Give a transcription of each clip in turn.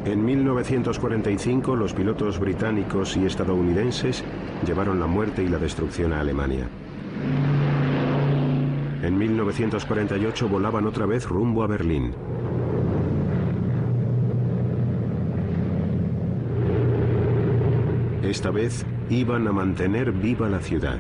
En 1945, los pilotos británicos y estadounidenses llevaron la muerte y la destrucción a Alemania. En 1948 volaban otra vez rumbo a Berlín. Esta vez iban a mantener viva la ciudad.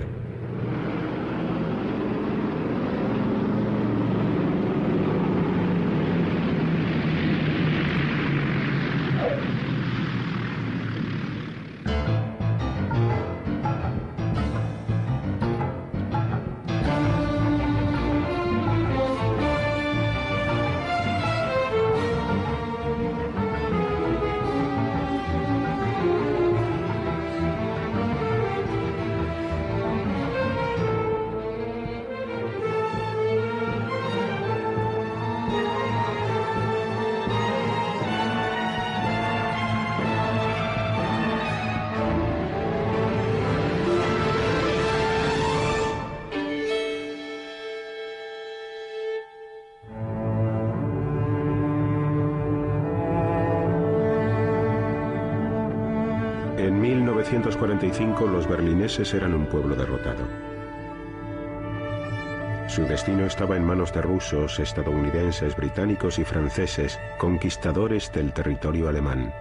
En 1945 los berlineses eran un pueblo derrotado. Su destino estaba en manos de rusos, estadounidenses, británicos y franceses, conquistadores del territorio alemán.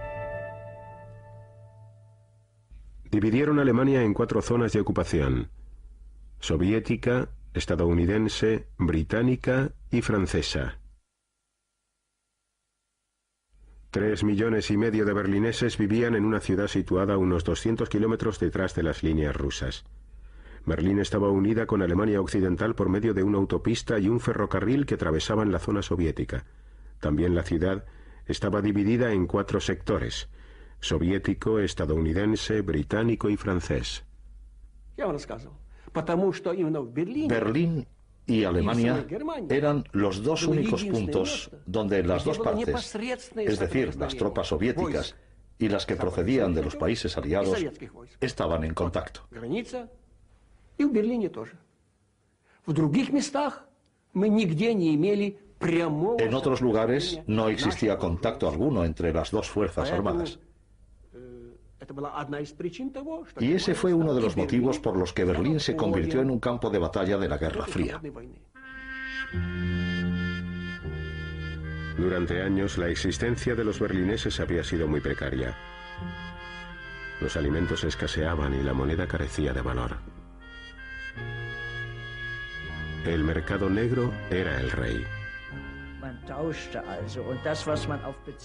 Dividieron Alemania en 4 zonas de ocupación: soviética, estadounidense, británica y francesa. 3,5 millones de berlineses vivían en una ciudad situada a unos 200 kilómetros detrás de las líneas rusas. Berlín estaba unida con Alemania Occidental por medio de una autopista y un ferrocarril que atravesaban la zona soviética. También la ciudad estaba dividida en 4 sectores: soviético, estadounidense, británico y francés. Berlín y Alemania eran los dos únicos puntos donde las dos partes, es decir, las tropas soviéticas y las que procedían de los países aliados, estaban en contacto. En otros lugares no existía contacto alguno entre las dos fuerzas armadas. Y ese fue uno de los motivos por los que Berlín se convirtió en un campo de batalla de la Guerra Fría. Durante años, la existencia de los berlineses había sido muy precaria. Los alimentos escaseaban y la moneda carecía de valor. El mercado negro era el rey.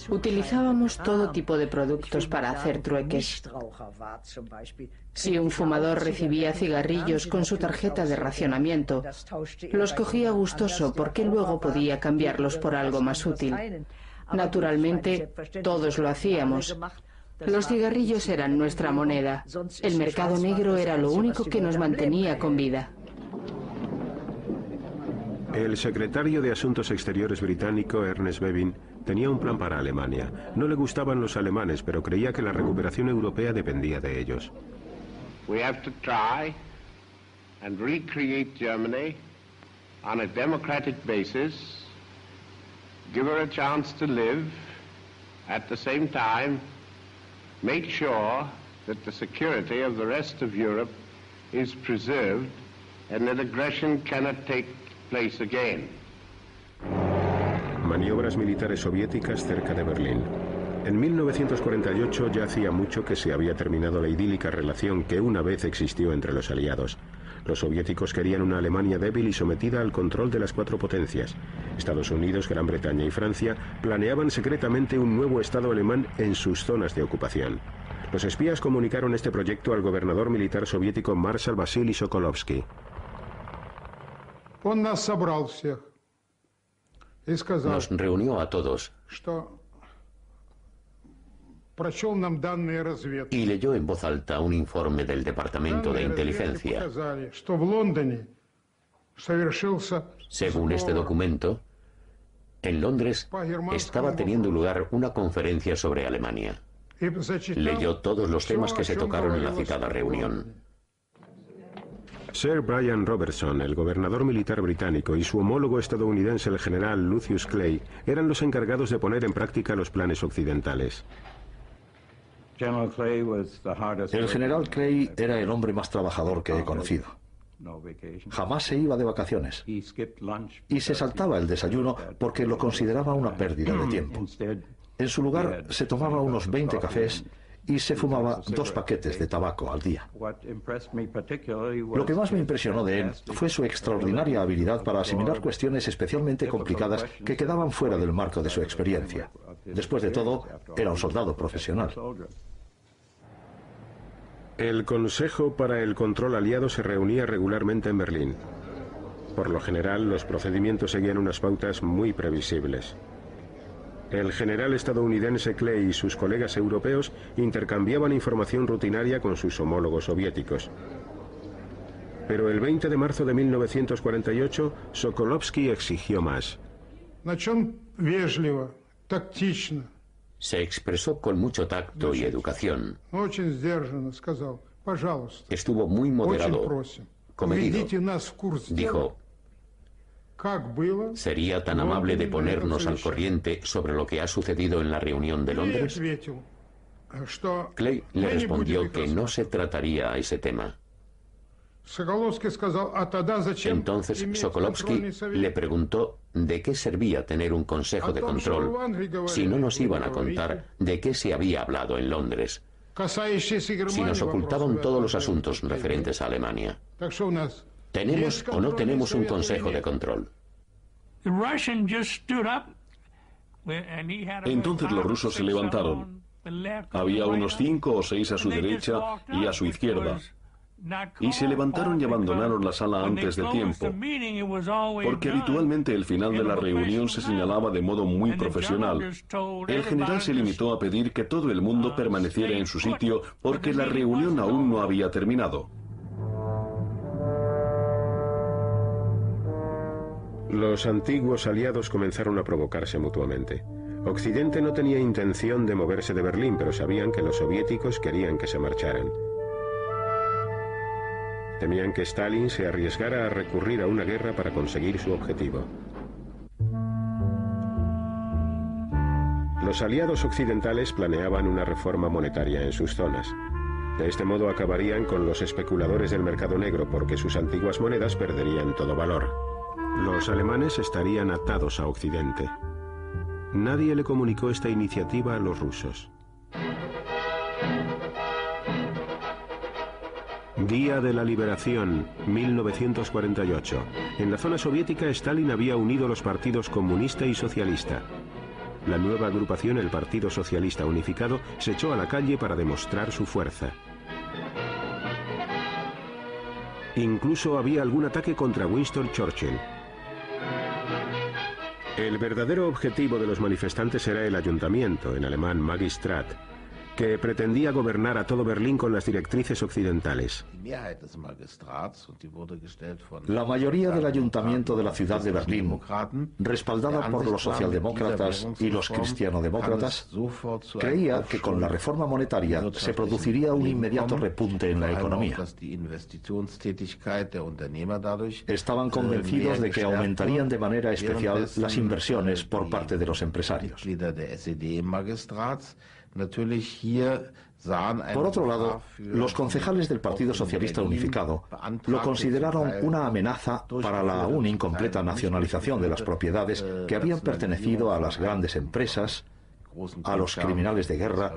Utilizábamos todo tipo de productos para hacer trueques. Si un fumador recibía cigarrillos con su tarjeta de racionamiento, los cogía gustoso porque luego podía cambiarlos por algo más útil. Naturalmente, todos lo hacíamos. Los cigarrillos eran nuestra moneda. El mercado negro era lo único que nos mantenía con vida. El secretario de Asuntos Exteriores británico, Ernest Bevin, tenía un plan para Alemania. No le gustaban los alemanes, pero creía que la recuperación europea dependía de ellos. We have to try and recreate Germany on a democratic basis, give her a chance to live, at the same time make sure that the security of the rest of Europe is preserved and that aggression cannot take place again. Maniobras militares soviéticas cerca de Berlín. En 1948 ya hacía mucho que se había terminado la idílica relación que una vez existió entre los aliados. Los soviéticos querían una Alemania débil y sometida al control de las 4 potencias. Estados Unidos, Gran Bretaña y Francia planeaban secretamente un nuevo Estado alemán en sus zonas de ocupación. Los espías comunicaron este proyecto al gobernador militar soviético Marshal Vasily Sokolovsky. Nos reunió a todos y leyó en voz alta un informe del Departamento de Inteligencia. Según este documento, en Londres estaba teniendo lugar una conferencia sobre Alemania. Leyó todos los temas que se tocaron en la citada reunión. Sir Brian Robertson, el gobernador militar británico, y su homólogo estadounidense, el general Lucius Clay, eran los encargados de poner en práctica los planes occidentales. El general Clay era el hombre más trabajador que he conocido. Jamás se iba de vacaciones y se saltaba el desayuno porque lo consideraba una pérdida de tiempo. En su lugar se tomaba unos 20 cafés y se fumaba 2 paquetes de tabaco al día. Lo que más me impresionó de él fue su extraordinaria habilidad para asimilar cuestiones especialmente complicadas que quedaban fuera del marco de su experiencia. Después de todo, era un soldado profesional. El Consejo para el Control Aliado se reunía regularmente en Berlín. Por lo general, los procedimientos seguían unas pautas muy previsibles. El general estadounidense Clay y sus colegas europeos intercambiaban información rutinaria con sus homólogos soviéticos. Pero el 20 de marzo de 1948, Sokolovsky exigió más. Se expresó con mucho tacto y educación. Estuvo muy moderado, comedido. Dijo: ¿sería tan amable de ponernos al corriente sobre lo que ha sucedido en la reunión de Londres? Clay le respondió que no se trataría ese tema. Entonces Sokolovsky le preguntó de qué servía tener un consejo de control si no nos iban a contar de qué se había hablado en Londres, si nos ocultaban todos los asuntos referentes a Alemania. ¿Tenemos o no tenemos un consejo de control? Entonces los rusos se levantaron. Había unos 5 o 6 a su derecha y a su izquierda. Y se levantaron y abandonaron la sala antes de tiempo, porque habitualmente el final de la reunión se señalaba de modo muy profesional. El general se limitó a pedir que todo el mundo permaneciera en su sitio porque la reunión aún no había terminado. Los antiguos aliados comenzaron a provocarse mutuamente. Occidente no tenía intención de moverse de Berlín, pero sabían que los soviéticos querían que se marcharan. Temían que Stalin se arriesgara a recurrir a una guerra para conseguir su objetivo. Los aliados occidentales planeaban una reforma monetaria en sus zonas. De este modo acabarían con los especuladores del mercado negro porque sus antiguas monedas perderían todo valor. Los alemanes estarían atados a Occidente. Nadie le comunicó esta iniciativa a los rusos. Día de la Liberación, 1948. En la zona soviética, Stalin había unido los partidos comunista y socialista. La nueva agrupación, el Partido Socialista Unificado, se echó a la calle para demostrar su fuerza. Incluso había algún ataque contra Winston Churchill. El verdadero objetivo de los manifestantes era el ayuntamiento, en alemán Magistrat, que pretendía gobernar a todo Berlín con las directrices occidentales. La mayoría del ayuntamiento de la ciudad de Berlín, respaldada por los socialdemócratas y los cristianodemócratas, creía que con la reforma monetaria se produciría un inmediato repunte en la economía. Estaban convencidos de que aumentarían de manera especial las inversiones por parte de los empresarios. Por otro lado, los concejales del Partido Socialista Unificado lo consideraron una amenaza para la aún incompleta nacionalización de las propiedades que habían pertenecido a las grandes empresas, a los criminales de guerra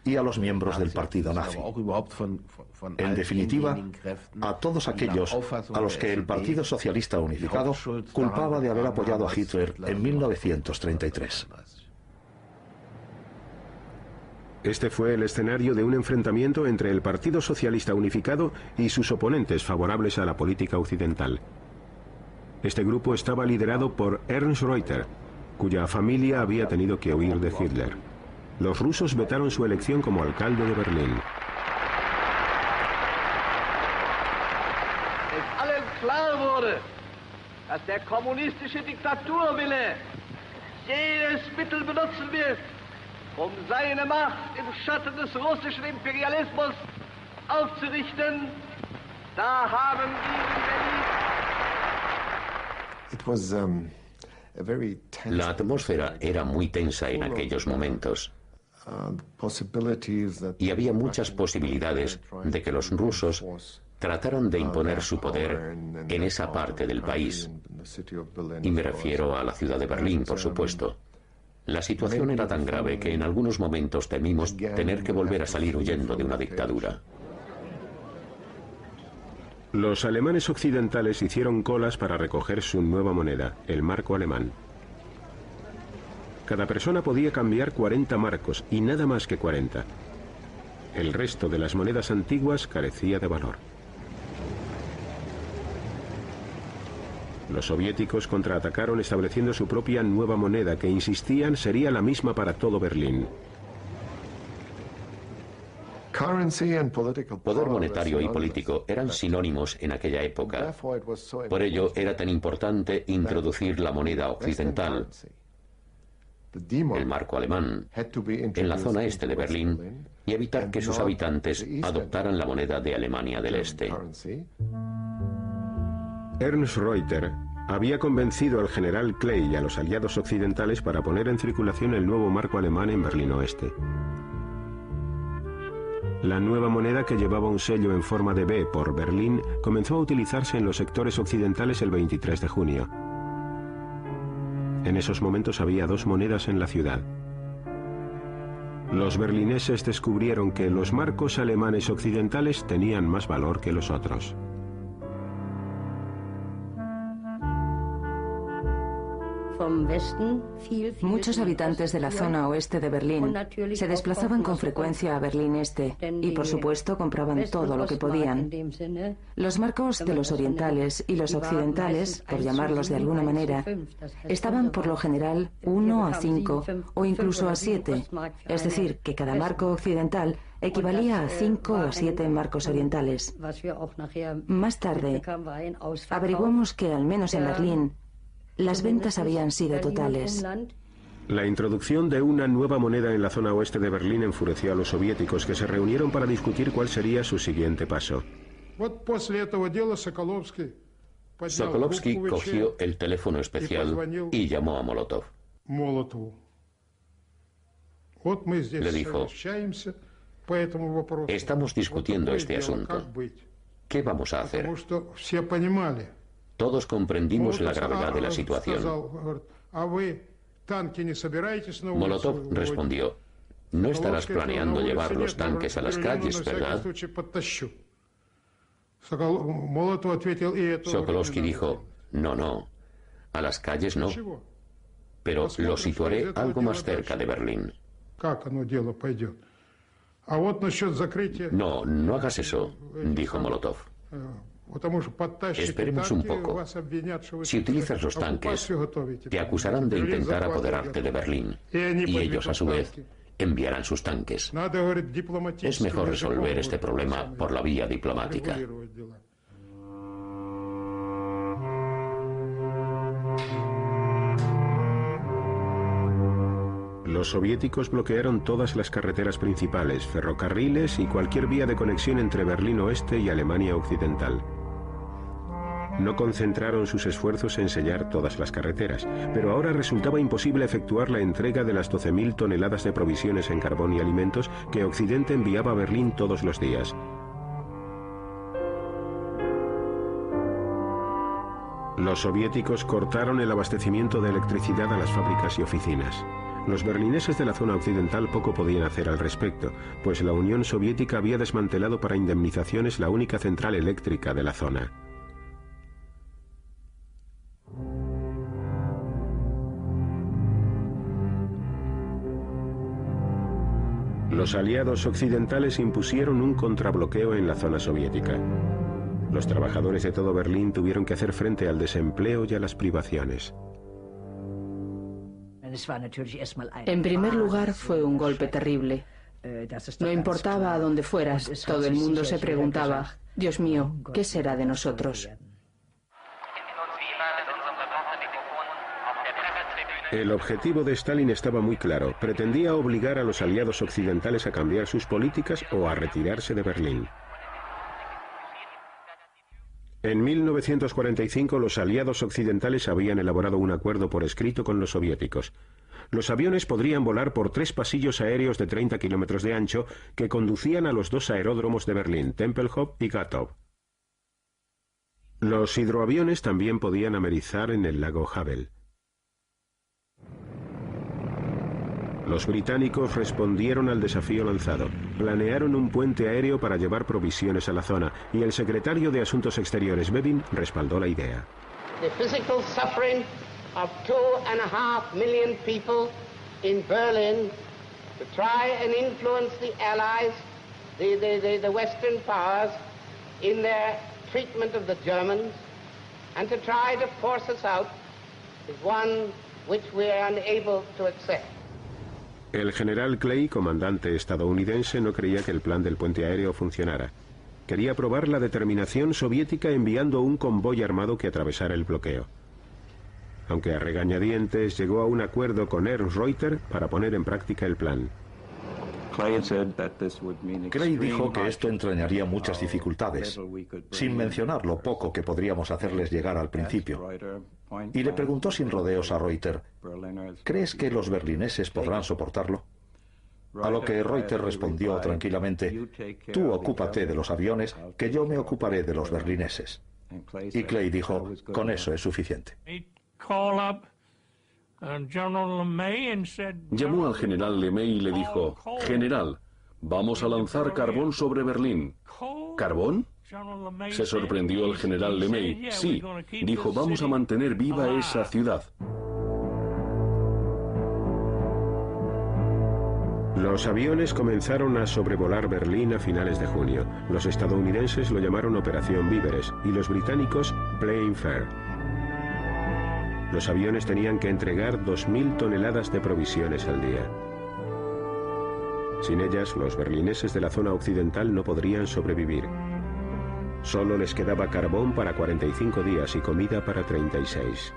y a los miembros del partido nazi. En definitiva, a todos aquellos a los que el Partido Socialista Unificado culpaba de haber apoyado a Hitler en 1933. Este fue el escenario de un enfrentamiento entre el Partido Socialista Unificado y sus oponentes favorables a la política occidental. Este grupo estaba liderado por Ernst Reuter, cuya familia había tenido que huir de Hitler. Los rusos vetaron su elección como alcalde de Berlín. Es allen klar wurde, dass der kommunistische Diktaturwille jedes Mittel benutzen wird, seine Macht im Schatten des russischen Imperialismus aufzurichten, Da haben La atmósfera era muy tensa en aquellos momentos y había muchas posibilidades de que los rusos trataran de imponer su poder en esa parte del país. Y me refiero a la ciudad de Berlín, por supuesto. La situación era tan grave que en algunos momentos temimos tener que volver a salir huyendo de una dictadura. Los alemanes occidentales hicieron colas para recoger su nueva moneda, el marco alemán. Cada persona podía cambiar 40 marcos y nada más que 40. El resto de las monedas antiguas carecía de valor. Los soviéticos contraatacaron estableciendo su propia nueva moneda que, insistían, sería la misma para todo Berlín. Poder monetario y político eran sinónimos en aquella época. Por ello era tan importante introducir la moneda occidental, el marco alemán, en la zona este de Berlín y evitar que sus habitantes adoptaran la moneda de Alemania del Este. Ernst Reuter había convencido al general Klein y a los aliados occidentales para poner en circulación el nuevo marco alemán en Berlín Oeste. La nueva moneda, que llevaba un sello en forma de B por Berlín, comenzó a utilizarse en los sectores occidentales el 23 de junio. En esos momentos había dos monedas en la ciudad. Los berlineses descubrieron que los marcos alemanes occidentales tenían más valor que los otros. Muchos habitantes de la zona oeste de Berlín se desplazaban con frecuencia a Berlín Este y, por supuesto, compraban todo lo que podían. Los marcos de los orientales y los occidentales, por llamarlos de alguna manera, estaban por lo general 1 a 5 o incluso a 7, es decir, que cada marco occidental equivalía a 5 o 7 marcos orientales. Más tarde, averiguamos que, al menos en Berlín, las ventas habían sido totales. La introducción de una nueva moneda en la zona oeste de Berlín enfureció a los soviéticos, que se reunieron para discutir cuál sería su siguiente paso. Sokolovsky cogió el teléfono especial y llamó a Molotov. Le dijo: estamos discutiendo este asunto. ¿Qué vamos a hacer? Todos comprendimos la gravedad de la situación. Molotov respondió: no estarás planeando llevar los tanques a las calles, ¿verdad? Sokolovsky dijo: no, a las calles no, pero lo situaré algo más cerca de Berlín. No hagas eso, dijo Molotov. Esperemos un poco. Si utilizas los tanques, te acusarán de intentar apoderarte de Berlín, y ellos, a su vez, enviarán sus tanques. Es mejor resolver este problema por la vía diplomática. Los soviéticos bloquearon todas las carreteras principales, ferrocarriles y cualquier vía de conexión entre Berlín Oeste y Alemania Occidental. No concentraron sus esfuerzos en sellar todas las carreteras, pero ahora resultaba imposible efectuar la entrega de las 12.000 toneladas de provisiones en carbón y alimentos que Occidente enviaba a Berlín todos los días. Los soviéticos cortaron el abastecimiento de electricidad a las fábricas y oficinas. Los berlineses de la zona occidental poco podían hacer al respecto, pues la Unión Soviética había desmantelado para indemnizaciones la única central eléctrica de la zona. Los aliados occidentales impusieron un contrabloqueo en la zona soviética. Los trabajadores de todo Berlín tuvieron que hacer frente al desempleo y a las privaciones. En primer lugar, fue un golpe terrible. No importaba a dónde fueras, todo el mundo se preguntaba: Dios mío, ¿qué será de nosotros? El objetivo de Stalin estaba muy claro. Pretendía obligar a los aliados occidentales a cambiar sus políticas o a retirarse de Berlín. En 1945 los aliados occidentales habían elaborado un acuerdo por escrito con los soviéticos. Los aviones podrían volar por 3 pasillos aéreos de 30 kilómetros de ancho que conducían a los 2 aeródromos de Berlín, Tempelhof y Gatow. Los hidroaviones también podían amerizar en el lago Havel. Los británicos respondieron al desafío lanzado. Planearon un puente aéreo para llevar provisiones a la zona y el secretario de Asuntos Exteriores, Bevin, respaldó la idea. The physical suffering of 2.5 million people in Berlin to try and influence the Allies, the Western powers, in their treatment of the Germans, and to try to force us out is one which we are unable to accept. El general Clay, comandante estadounidense, no creía que el plan del puente aéreo funcionara. Quería probar la determinación soviética enviando un convoy armado que atravesara el bloqueo. Aunque a regañadientes llegó a un acuerdo con Ernst Reuter para poner en práctica el plan. Clay dijo que esto entrañaría muchas dificultades, sin mencionar lo poco que podríamos hacerles llegar al principio. Y le preguntó sin rodeos a Reuter, ¿crees que los berlineses podrán soportarlo? A lo que Reuter respondió tranquilamente, tú ocúpate de los aviones, que yo me ocuparé de los berlineses. Y Clay dijo, con eso es suficiente. Llamó al general LeMay y le dijo, general, vamos a lanzar carbón sobre Berlín. ¿Carbón? Se sorprendió el general LeMay. Sí, dijo, vamos a mantener viva esa ciudad. Los aviones comenzaron a sobrevolar Berlín a finales de junio. Los estadounidenses lo llamaron Operación Víveres y los británicos Plain Fair. Los aviones tenían que entregar 2.000 toneladas de provisiones al día. Sin ellas, los berlineses de la zona occidental no podrían sobrevivir. Solo les quedaba carbón para 45 días y comida para 36.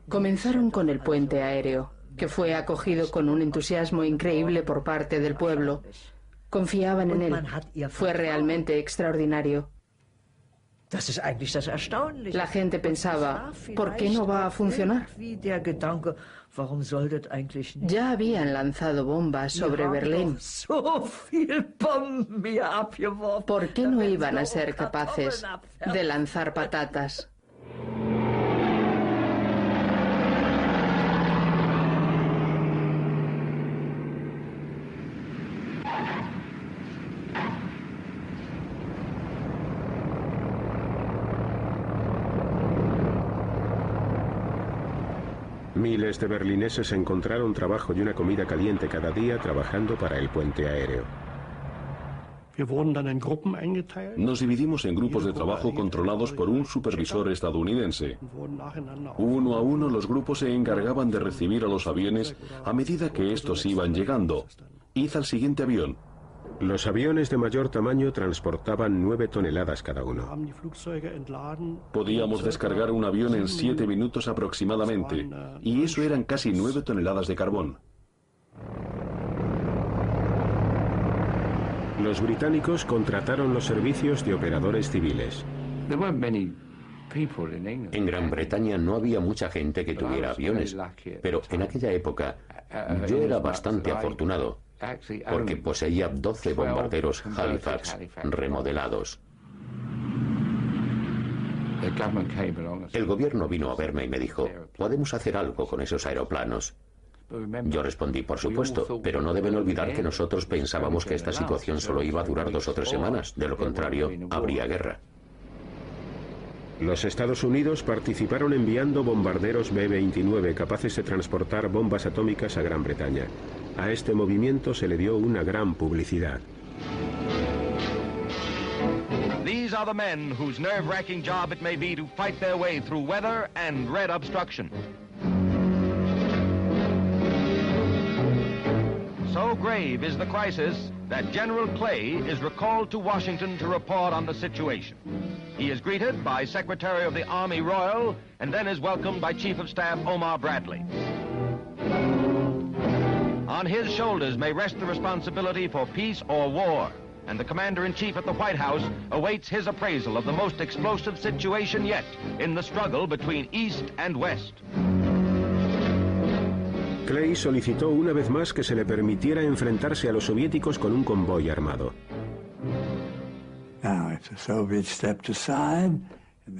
Comenzaron con el puente aéreo, que fue acogido con un entusiasmo increíble por parte del pueblo. Confiaban en él. Fue realmente extraordinario. La gente pensaba, ¿por qué no va a funcionar? Ya habían lanzado bombas sobre Berlín. ¿Por qué no iban a ser capaces de lanzar patatas? Miles de berlineses encontraron trabajo y una comida caliente cada día trabajando para el puente aéreo. Nos dividimos en grupos de trabajo controlados por un supervisor estadounidense. Uno a uno los grupos se encargaban de recibir a los aviones a medida que estos iban llegando. Id al siguiente avión. Los aviones de mayor tamaño transportaban 9 toneladas cada uno. Podíamos descargar un avión en 7 minutos aproximadamente, y eso eran casi 9 toneladas de carbón. Los británicos contrataron los servicios de operadores civiles. En Gran Bretaña no había mucha gente que tuviera aviones, pero en aquella época yo era bastante afortunado, porque poseía 12 bombarderos Halifax remodelados. El gobierno vino a verme y me dijo, ¿podemos hacer algo con esos aeroplanos? Yo respondí, por supuesto, pero no deben olvidar que nosotros pensábamos que esta situación solo iba a durar 2 o 3 semanas, de lo contrario, habría guerra. Los Estados Unidos participaron enviando bombarderos B-29 capaces de transportar bombas atómicas a Gran Bretaña. A este movimiento se le dio una gran publicidad. These are the men whose nerve-wracking job it may be to fight their way through weather and red obstruction. So grave is the crisis that General Clay is recalled to Washington to report on the situation. He is greeted by Secretary of the Army Royal and then is welcomed by Chief of Staff Omar Bradley. On his shoulders may rest the responsibility for peace or war, and the Commander-in-Chief at the White House awaits his appraisal of the most explosive situation yet in the struggle between East and West. Clay solicitó una vez más que se le permitiera enfrentarse a los soviéticos con un convoy armado.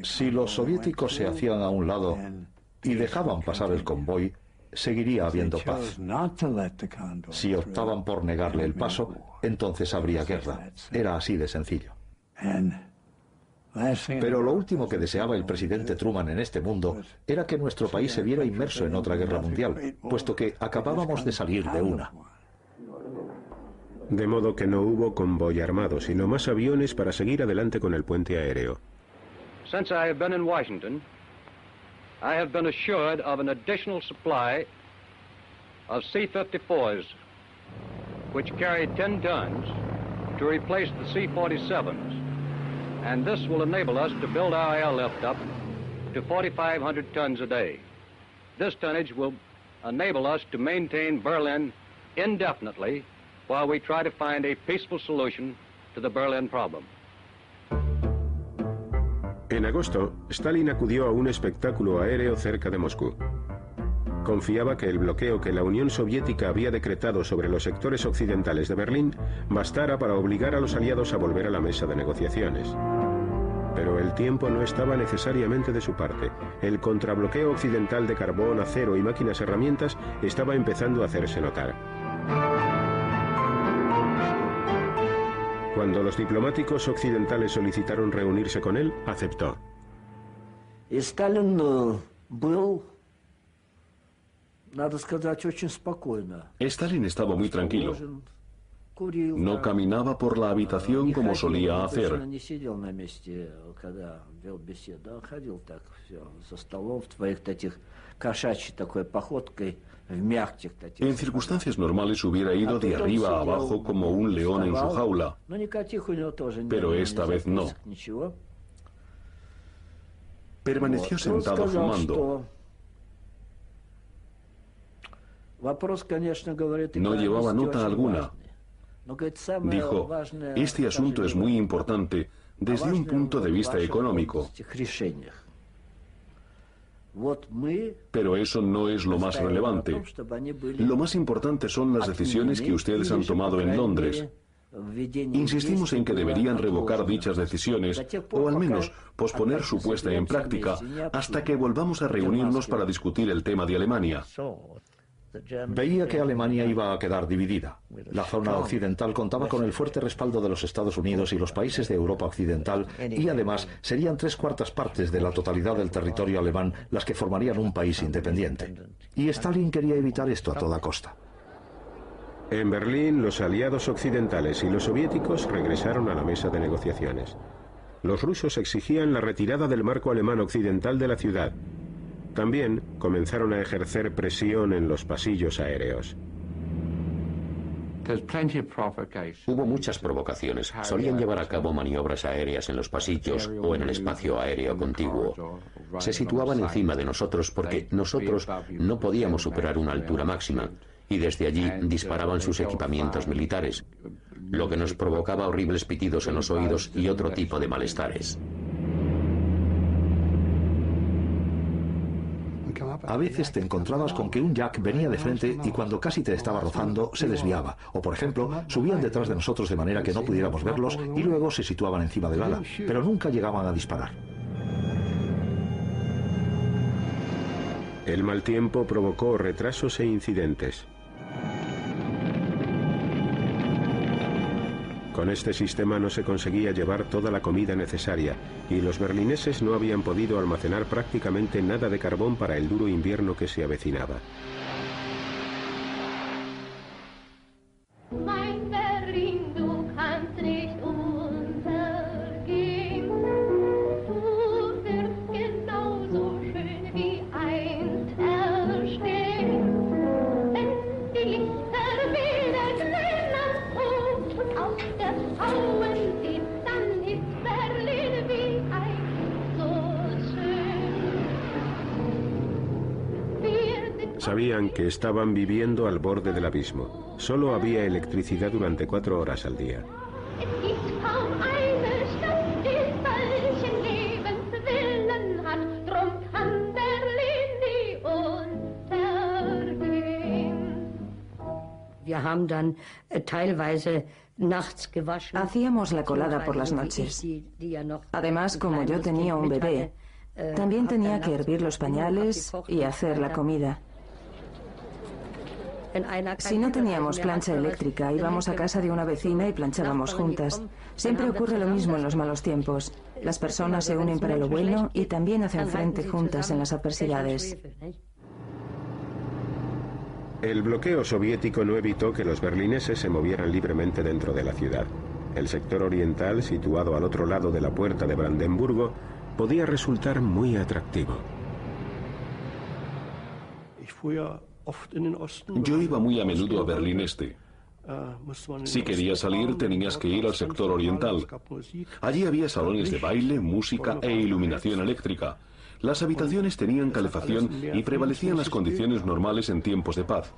Si los soviéticos se hacían a un lado y dejaban pasar el convoy, seguiría habiendo paz. Si optaban por negarle el paso, entonces habría guerra. Era así de sencillo. Pero lo último que deseaba el presidente Truman en este mundo era que nuestro país se viera inmerso en otra guerra mundial, puesto que acabábamos de salir de una. De modo que no hubo convoy armado, sino más aviones para seguir adelante con el puente aéreo. Since I have been in Washington, I have been assured of an additional supply of C-54s, which carry 10 tons, to replace the C-47s. And this will enable us to build our airlift up to 4,500 tons a day. This tonnage will enable us to maintain Berlin indefinitely while we try to find a peaceful solution to the Berlin problem. En agosto, Stalin acudió a un espectáculo aéreo cerca de Moscú. Confiaba que el bloqueo que la Unión Soviética había decretado sobre los sectores occidentales de Berlín bastara para obligar a los aliados a volver a la mesa de negociaciones. Pero el tiempo no estaba necesariamente de su parte. El contrabloqueo occidental de carbón, acero y máquinas herramientas estaba empezando a hacerse notar. Cuando los diplomáticos occidentales solicitaron reunirse con él, aceptó. Stalin estaba muy tranquilo. No caminaba por la habitación como solía hacer. En circunstancias normales hubiera ido de arriba a abajo como un león en su jaula, pero esta vez no. Permaneció sentado fumando. No llevaba nota alguna. Dijo, este asunto es muy importante desde un punto de vista económico. Pero eso no es lo más relevante. Lo más importante son las decisiones que ustedes han tomado en Londres. Insistimos en que deberían revocar dichas decisiones o al menos posponer su puesta en práctica hasta que volvamos a reunirnos para discutir el tema de Alemania. Veía que Alemania iba a quedar dividida. La zona occidental contaba con el fuerte respaldo de los Estados Unidos y los países de Europa Occidental y además serían 3/4 partes de la totalidad del territorio alemán las que formarían un país independiente. Y Stalin quería evitar esto a toda costa. En Berlín, los aliados occidentales y los soviéticos regresaron a la mesa de negociaciones. Los rusos exigían la retirada del marco alemán occidental de la ciudad. También comenzaron a ejercer presión en los pasillos aéreos. Hubo muchas provocaciones. Solían llevar a cabo maniobras aéreas en los pasillos o en el espacio aéreo contiguo. Se situaban encima de nosotros porque nosotros no podíamos superar una altura máxima y desde allí disparaban sus equipamientos militares, lo que nos provocaba horribles pitidos en los oídos y otro tipo de malestares. A veces te encontrabas con que un Jack venía de frente y cuando casi te estaba rozando se desviaba. O por ejemplo, subían detrás de nosotros de manera que no pudiéramos verlos y luego se situaban encima del ala, pero nunca llegaban a disparar. El mal tiempo provocó retrasos e incidentes. Con este sistema no se conseguía llevar toda la comida necesaria y los berlineses no habían podido almacenar prácticamente nada de carbón para el duro invierno que se avecinaba. Mein Berlin, du kannst nicht untergehen. sabían que estaban viviendo al borde del abismo. Solo había electricidad durante 4 horas al día. Hacíamos la colada por las noches. Además, como yo tenía un bebé, también tenía que hervir los pañales y hacer la comida. Si no teníamos plancha eléctrica, íbamos a casa de una vecina y planchábamos juntas. Siempre ocurre lo mismo en los malos tiempos. Las personas se unen para lo bueno y también hacen frente juntas en las adversidades. El bloqueo soviético no evitó que los berlineses se movieran libremente dentro de la ciudad. El sector oriental, situado al otro lado de la puerta de Brandenburgo, podía resultar muy atractivo. Yo iba muy a menudo a Berlín Este. Si querías salir, tenías que ir al sector oriental. Allí había salones de baile, música e iluminación eléctrica. Las habitaciones tenían calefacción y prevalecían las condiciones normales en tiempos de paz.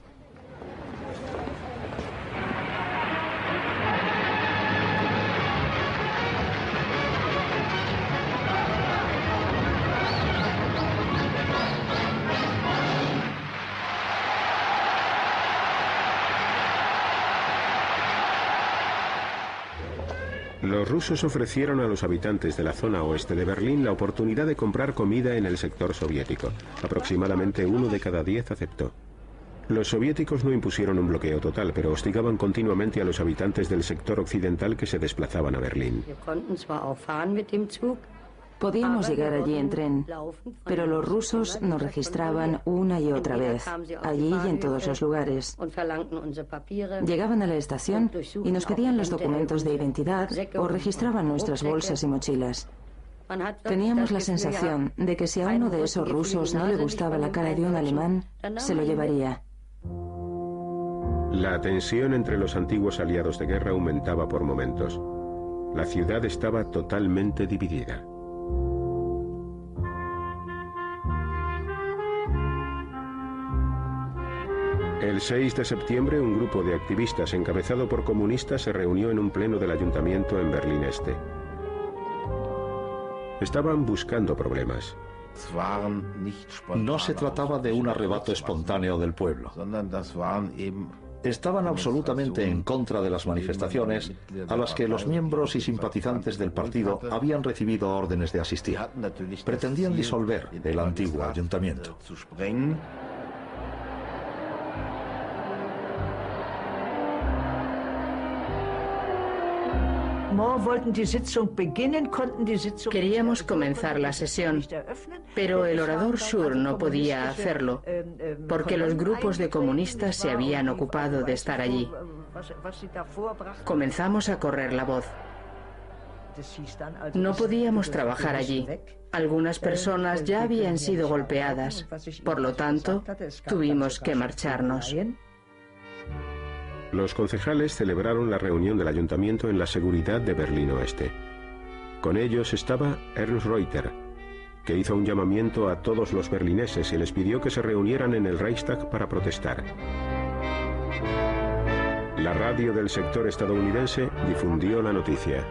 Los rusos ofrecieron a los habitantes de la zona oeste de Berlín la oportunidad de comprar comida en el sector soviético. Aproximadamente 1 de cada 10 aceptó. Los soviéticos no impusieron un bloqueo total, pero hostigaban continuamente a los habitantes del sector occidental que se desplazaban a Berlín. Podíamos llegar allí en tren, pero los rusos nos registraban una y otra vez, allí y en todos los lugares. Llegaban a la estación y nos pedían los documentos de identidad o registraban nuestras bolsas y mochilas. Teníamos la sensación de que si a uno de esos rusos no le gustaba la cara de un alemán, se lo llevaría. La tensión entre los antiguos aliados de guerra aumentaba por momentos. La ciudad estaba totalmente dividida. El 6 de septiembre, un grupo de activistas encabezado por comunistas se reunió en un pleno del ayuntamiento en Berlín Este. Estaban buscando problemas. No se trataba de un arrebato espontáneo del pueblo. Estaban absolutamente en contra de las manifestaciones a las que los miembros y simpatizantes del partido habían recibido órdenes de asistir. Pretendían disolver el antiguo ayuntamiento. Queríamos comenzar la sesión, pero el orador Schur no podía hacerlo, porque los grupos de comunistas se habían ocupado de estar allí. Comenzamos a correr la voz. No podíamos trabajar allí. Algunas personas ya habían sido golpeadas, por lo tanto, tuvimos que marcharnos. Los concejales celebraron la reunión del ayuntamiento en la seguridad de Berlín Oeste. Con ellos estaba Ernst Reuter, que hizo un llamamiento a todos los berlineses y les pidió que se reunieran en el Reichstag para protestar. La radio del sector estadounidense difundió la noticia.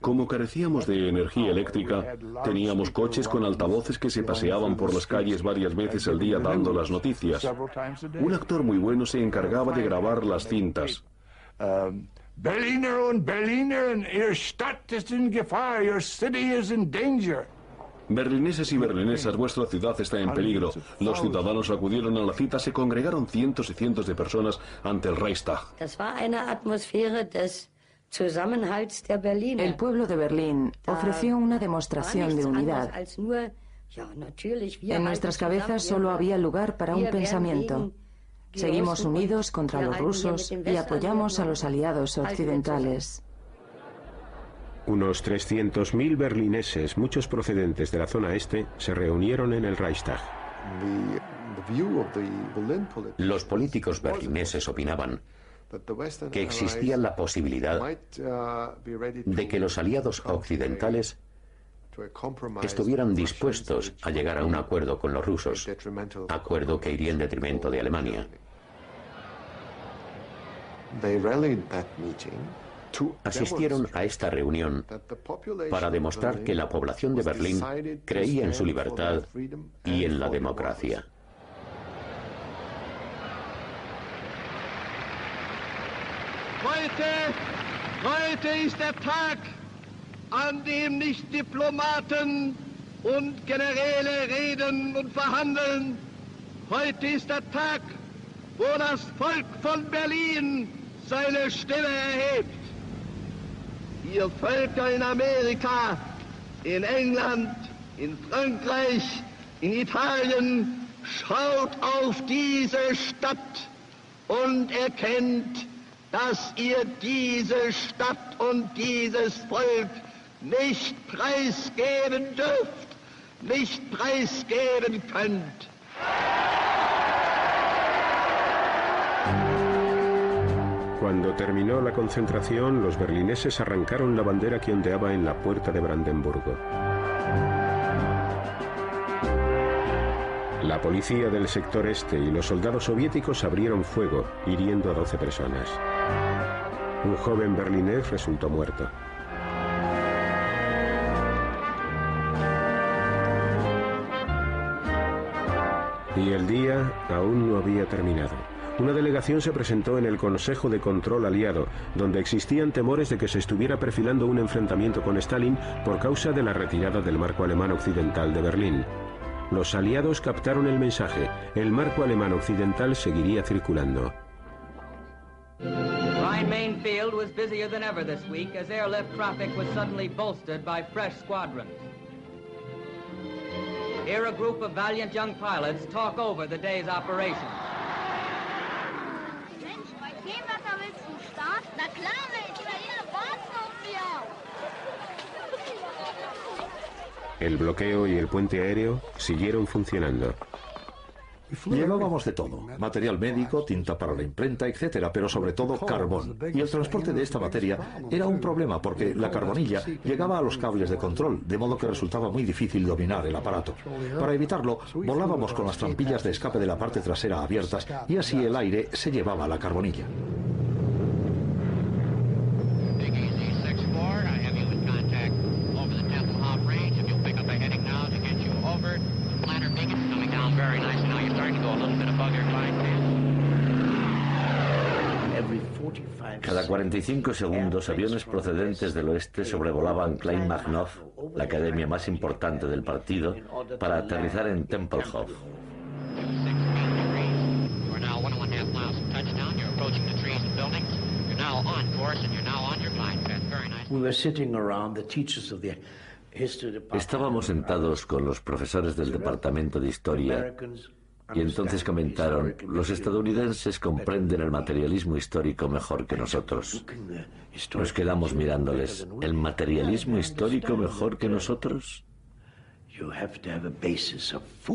Como carecíamos de energía eléctrica, teníamos coches con altavoces que se paseaban por las calles varias veces al día dando las noticias. Un actor muy bueno se encargaba de grabar las cintas. Berliner und Berlinerinnen, Ihre Stadt ist in Gefahr, your city is in danger. Berlineses y berlinesas, vuestra ciudad está en peligro. Los ciudadanos acudieron a la cita, se congregaron cientos y cientos de personas ante el Reichstag. El pueblo de Berlín ofreció una demostración de unidad. En nuestras cabezas solo había lugar para un pensamiento. Seguimos unidos contra los rusos y apoyamos a los aliados occidentales. Unos 300.000 berlineses, muchos procedentes de la zona este, se reunieron en el Reichstag. Los políticos berlineses opinaban que existía la posibilidad de que los aliados occidentales estuvieran dispuestos a llegar a un acuerdo con los rusos, acuerdo que iría en detrimento de Alemania. Asistieron a esta reunión para demostrar que la población de Berlín creía en su libertad y en la democracia. Heute ist der Tag, an dem nicht Diplomaten und Generäle reden und verhandeln. Heute ist der Tag, wo das Volk von Berlin seine Stimme erhebt. Ihr Völker in Amerika, in England, in Frankreich, in Italien, schaut auf diese Stadt und erkennt, dass ihr diese Stadt und dieses Volk nicht preisgeben dürft, nicht preisgeben könnt. Cuando terminó la concentración, los berlineses arrancaron la bandera que ondeaba en la puerta de Brandenburgo. La policía del sector este y los soldados soviéticos abrieron fuego, hiriendo a 12 personas. Un joven berlinés resultó muerto. Y el día aún no había terminado. Una delegación se presentó en el Consejo de Control Aliado, donde existían temores de que se estuviera perfilando un enfrentamiento con Stalin por causa de la retirada del marco alemán occidental de Berlín. Los aliados captaron el mensaje. El marco alemán occidental seguiría circulando. Rhine-Main Field was busier than ever this week as airlift traffic was suddenly bolstered by fresh squadrons. Here a group of valiant young pilots talk over the day's operations. Mensch, bei dem Wetter willst du starten? Na klar, Mensch, Italiener warten auf mir. El bloqueo y el puente aéreo siguieron funcionando. Llevábamos de todo, material médico, tinta para la imprenta, etcétera, pero sobre todo carbón. Y el transporte de esta materia era un problema porque la carbonilla llegaba a los cables de control, de modo que resultaba muy difícil dominar el aparato. Para evitarlo, volábamos con las trampillas de escape de la parte trasera abiertas y así el aire se llevaba la carbonilla. Cada 45 segundos, aviones procedentes del oeste sobrevolaban Kleinmachnow, la academia más importante del partido, para aterrizar en Tempelhof. Estábamos sentados con los profesores del departamento de historia y entonces comentaron: los estadounidenses comprenden el materialismo histórico mejor que nosotros. Nos quedamos mirándoles. ¿El materialismo histórico mejor que nosotros?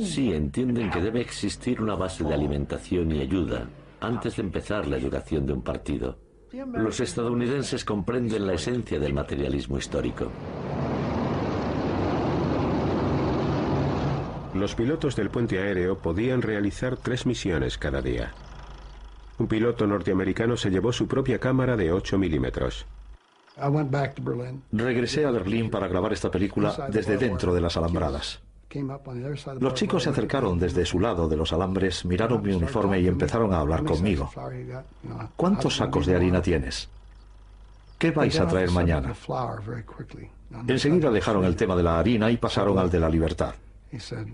Sí, entienden que debe existir una base de alimentación y ayuda antes de empezar la educación de un partido. Los estadounidenses comprenden la esencia del materialismo histórico. Los pilotos del puente aéreo podían realizar 3 misiones cada día. Un piloto norteamericano se llevó su propia cámara de 8 milímetros. Regresé a Berlín para grabar esta película desde dentro de las alambradas. Los chicos se acercaron desde su lado de los alambres, miraron mi uniforme y empezaron a hablar conmigo. ¿Cuántos sacos de harina tienes? ¿Qué vais a traer mañana? Enseguida dejaron el tema de la harina y pasaron al de la libertad.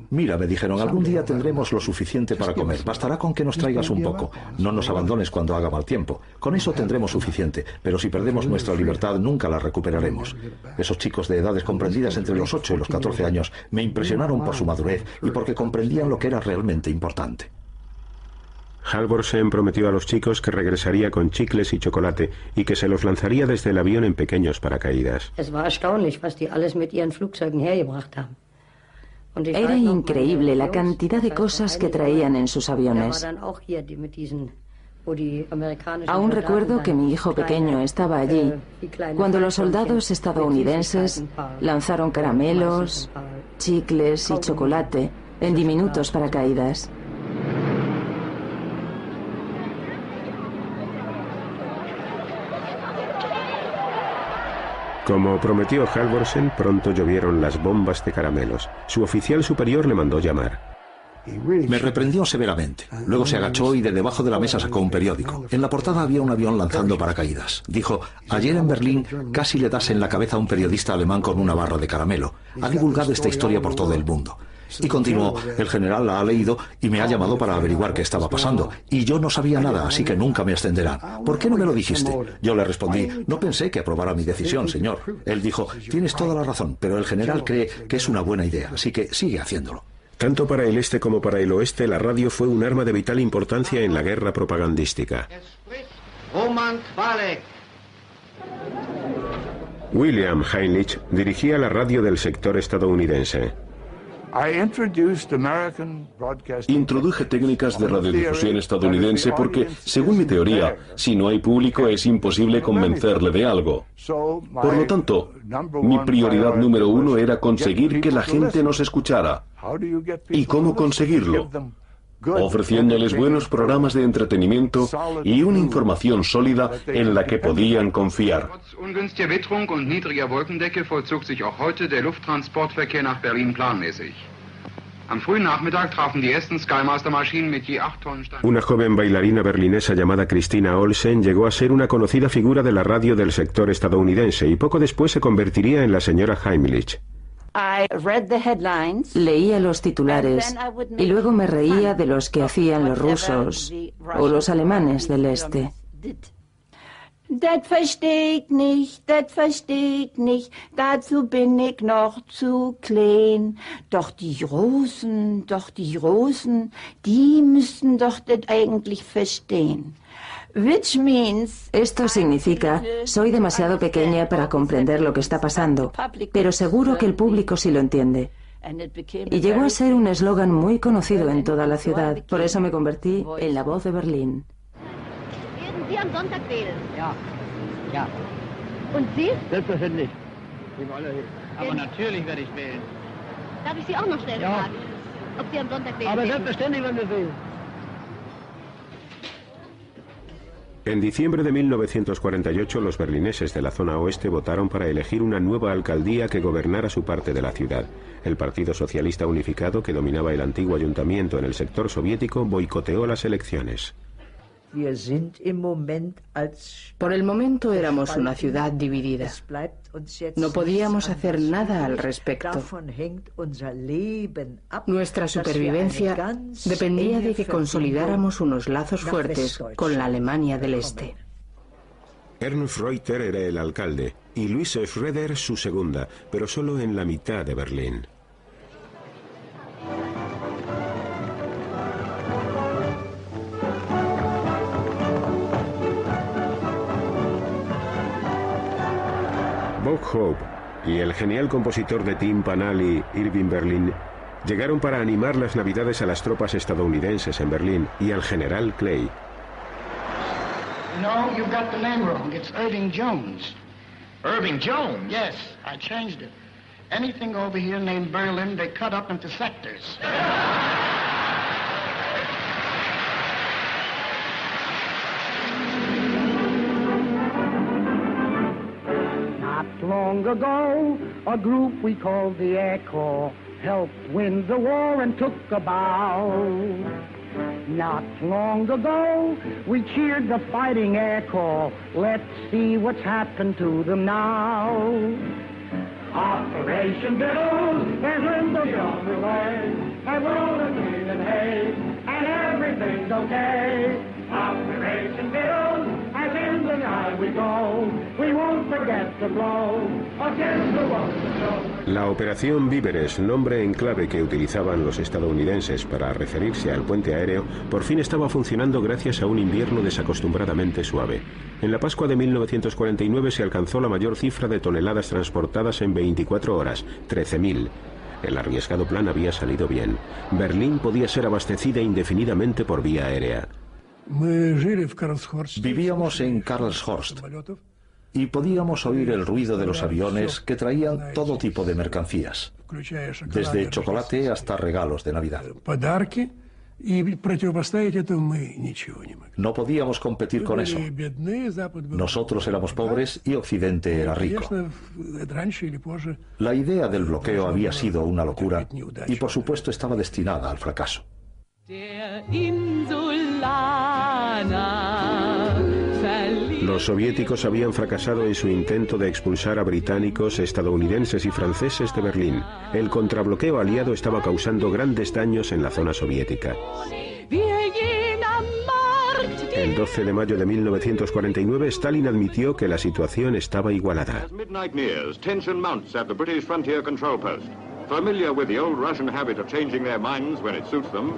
Mira, me dijeron, algún día tendremos lo suficiente para comer. Bastará con que nos traigas un poco. No nos abandones cuando haga mal tiempo. Con eso tendremos suficiente. Pero si perdemos nuestra libertad, nunca la recuperaremos. Esos chicos de edades comprendidas entre los 8 y los 14 años me impresionaron por su madurez y porque comprendían lo que era realmente importante. Halvorsen prometió a los chicos que regresaría con chicles y chocolate y que se los lanzaría desde el avión en pequeños paracaídas. Es war erstaunlich, was die alles mit ihren Flugzeugen hergebracht haben. Era increíble la cantidad de cosas que traían en sus aviones. Aún recuerdo que mi hijo pequeño estaba allí cuando los soldados estadounidenses lanzaron caramelos, chicles y chocolate en diminutos paracaídas. Como prometió Halvorsen, pronto llovieron las bombas de caramelos. Su oficial superior le mandó llamar. Me reprendió severamente. Luego se agachó y de debajo de la mesa sacó un periódico. En la portada había un avión lanzando paracaídas. Dijo: ayer en Berlín casi le das en la cabeza a un periodista alemán con una barra de caramelo. Ha divulgado esta historia por todo el mundo. Y continuó: el general la ha leído y me ha llamado para averiguar qué estaba pasando. Y yo no sabía nada, así que nunca me extenderán. ¿Por qué no me lo dijiste? Yo le respondí: no pensé que aprobara mi decisión, señor. Él dijo: tienes toda la razón, pero el general cree que es una buena idea, así que sigue haciéndolo. Tanto para el este como para el oeste, la radio fue un arma de vital importancia en la guerra propagandística. William Heinrich dirigía la radio del sector estadounidense. Introduje técnicas de radiodifusión estadounidense porque, según mi teoría, si no hay público es imposible convencerle de algo. Por lo tanto, mi prioridad número uno era conseguir que la gente nos escuchara. ¿Y cómo conseguirlo? Ofreciéndoles buenos programas de entretenimiento y una información sólida en la que podían confiar. Ungünstiger Witterung und niedriger Wolkendecke vollzog sich auch heute der Lufttransportverkehr nach Berlin planmäßig. Am frühen Nachmittag trafen die ersten Skymaster-Maschinen mit je 8 Tonnen Stein. Una joven bailarina berlinesa llamada Christina Olsen llegó a ser una conocida figura de la radio del sector estadounidense y poco después se convertiría en la señora Heimlich. Leía los titulares y luego me reía de los que hacían los rusos o los alemanes del este. Das versteh ich nicht, dazu bin ich noch zu klein. Doch die Russen, die müssen doch das eigentlich verstehen. Esto significa: soy demasiado pequeña para comprender lo que está pasando, pero seguro que el público sí lo entiende. Y llegó a ser un eslogan muy conocido en toda la ciudad. Por eso me convertí en la voz de Berlín. Sie am Sonntag wählen? Ja. Und Sie? Selbstverständlich. Aber natürlich werde ich wählen. Darf ich Sie auch noch schnell fragen, ob Sie am Sonntag wählen? Aber selbstverständlich werden wir wählen. En diciembre de 1948, los berlineses de la zona oeste votaron para elegir una nueva alcaldía que gobernara su parte de la ciudad. El Partido Socialista Unificado, que dominaba el antiguo ayuntamiento en el sector soviético, boicoteó las elecciones. Por el momento éramos una ciudad dividida. No podíamos hacer nada al respecto. Nuestra supervivencia dependía de que consolidáramos unos lazos fuertes con la Alemania del Este. Ernst Reuter era el alcalde y Luise Schroeder su segunda, pero solo en la mitad de Berlín. Bob Hope y el genial compositor de Timpanali, Irving Berlin, llegaron para animar las navidades a las tropas estadounidenses en Berlín y al general Clay. No, you've got the name wrong. It's Irving Jones. Irving Jones? Yes, I changed it. Anything over here named Berlin, they cut up into sectors. Long ago, a group we called the Air Corps helped win the war and took a bow. Not long ago, we cheered the fighting Air Corps. Let's see what's happened to them now. Operation Biddle is in the underway, and we're all a clean and hay, and everything's okay. Operation Biddle, as in the night we go, we won't forget the blow against the one. La Operación Víveres, nombre en clave que utilizaban los estadounidenses para referirse al puente aéreo, por fin estaba funcionando gracias a un invierno desacostumbradamente suave. En la Pascua de 1949 se alcanzó la mayor cifra de toneladas transportadas en 24 horas, 13.000. El arriesgado plan había salido bien. Berlín podía ser abastecida indefinidamente por vía aérea. Vivíamos en Karlshorst y podíamos oír el ruido de los aviones que traían todo tipo de mercancías, desde chocolate hasta regalos de Navidad. No podíamos competir con eso. Nosotros éramos pobres y Occidente era rico. La idea del bloqueo había sido una locura y por supuesto estaba destinada al fracaso. Los soviéticos habían fracasado en su intento de expulsar a británicos, estadounidenses y franceses de Berlín. El contrabloqueo aliado estaba causando grandes daños en la zona soviética. El 12 de mayo de 1949, Stalin admitió que la situación estaba igualada. Familiar with the old Russian habit of changing their minds when it suits them,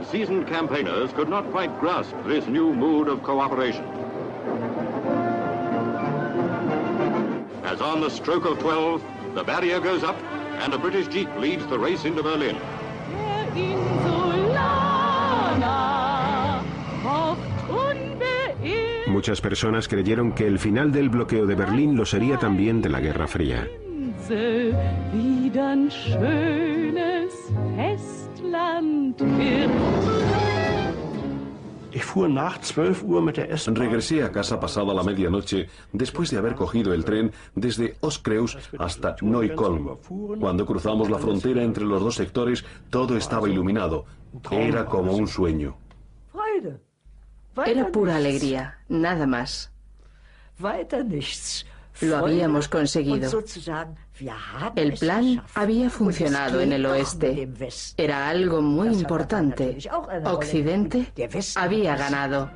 seasoned campaigners could not quite grasp this new mood of cooperation. As on the stroke of 12, the barrier goes up and a British jeep leads the race into Berlin. Muchas personas creyeron que el final del bloqueo de Berlín lo sería también de la Guerra Fría. Regresé a casa pasada la medianoche después de haber cogido el tren desde Ostkreuz hasta Neukölln. Cuando cruzamos la frontera entre los dos sectores, todo estaba iluminado. Era como un sueño. Era pura alegría, nada más. Lo habíamos conseguido. El plan había funcionado en el oeste. Era algo muy importante. Occidente había ganado.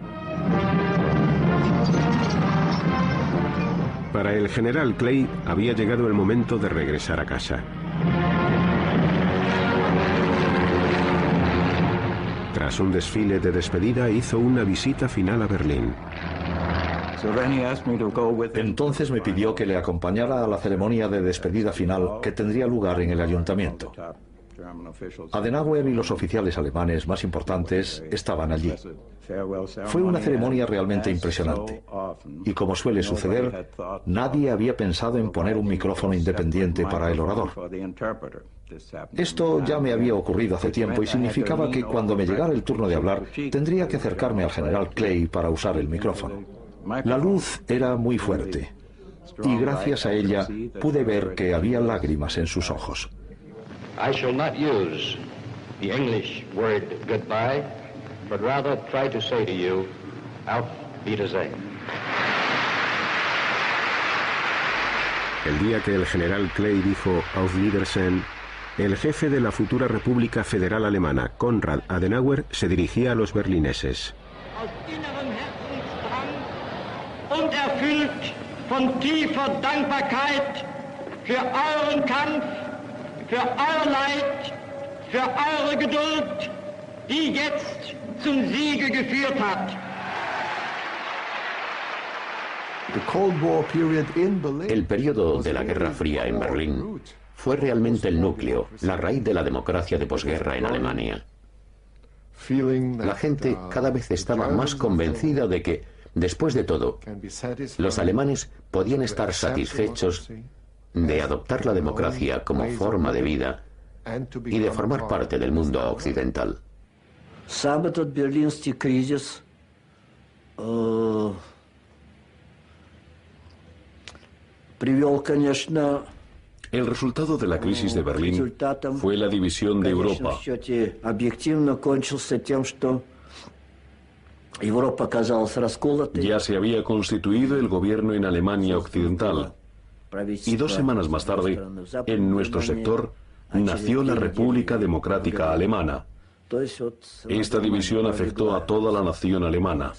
Para el general Clay había llegado el momento de regresar a casa. Tras un desfile de despedida, hizo una visita final a Berlín. Entonces me pidió que le acompañara a la ceremonia de despedida final que tendría lugar en el ayuntamiento. Adenauer y los oficiales alemanes más importantes estaban allí. Fue una ceremonia realmente impresionante. Y como suele suceder, nadie había pensado en poner un micrófono independiente para el orador. Esto ya me había ocurrido hace tiempo y significaba que cuando me llegara el turno de hablar, tendría que acercarme al general Clay para usar el micrófono. La luz era muy fuerte y gracias a ella pude ver que había lágrimas en sus ojos. I shall not use the English word goodbye, but rather try to say to you, Auf Wiedersehen. El día que el general Clay dijo Auf Wiedersehen, el jefe de la futura República Federal Alemana, Konrad Adenauer, se dirigía a los berlineses. Aus innerem Herzensdrang und erfüllt von tiefer Dankbarkeit für euren Kampf, für euer Leid, für eure Geduld, die jetzt zum Siege geführt hat. El periodo de la Guerra Fría en Berlín fue realmente el núcleo, la raíz de la democracia de posguerra en Alemania. La gente cada vez estaba más convencida de que, después de todo, los alemanes podían estar satisfechos de adoptar la democracia como forma de vida y de formar parte del mundo occidental. El resultado de la crisis de Berlín fue la división de Europa. Ya se había constituido el gobierno en Alemania Occidental. Y 2 semanas más tarde, en nuestro sector, nació la República Democrática Alemana. Esta división afectó a toda la nación alemana.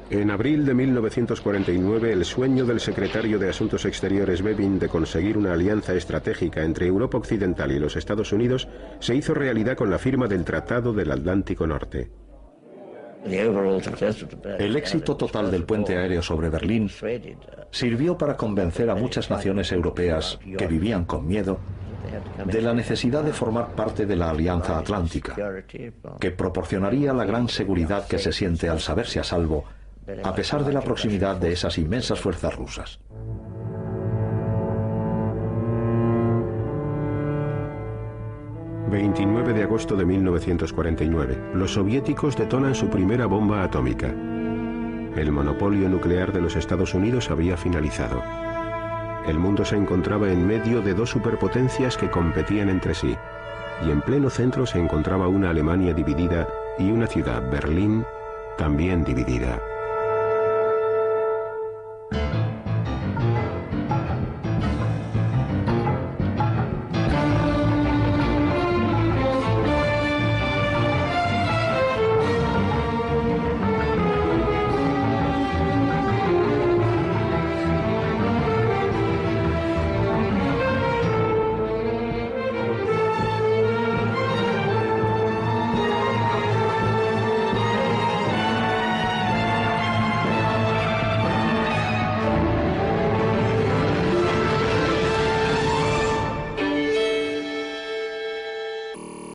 En abril de 1949, el sueño del secretario de Asuntos Exteriores Bevin de conseguir una alianza estratégica entre Europa Occidental y los Estados Unidos se hizo realidad con la firma del Tratado del Atlántico Norte. El éxito total del puente aéreo sobre Berlín sirvió para convencer a muchas naciones europeas que vivían con miedo de la necesidad de formar parte de la Alianza Atlántica, que proporcionaría la gran seguridad que se siente al saberse a salvo, a pesar de la proximidad de esas inmensas fuerzas rusas. ...29 de agosto de 1949... ...los soviéticos detonan su primera bomba atómica. El monopolio nuclear de los Estados Unidos había finalizado. El mundo se encontraba en medio de dos superpotencias que competían entre sí, y en pleno centro se encontraba una Alemania dividida y una ciudad, Berlín, también dividida.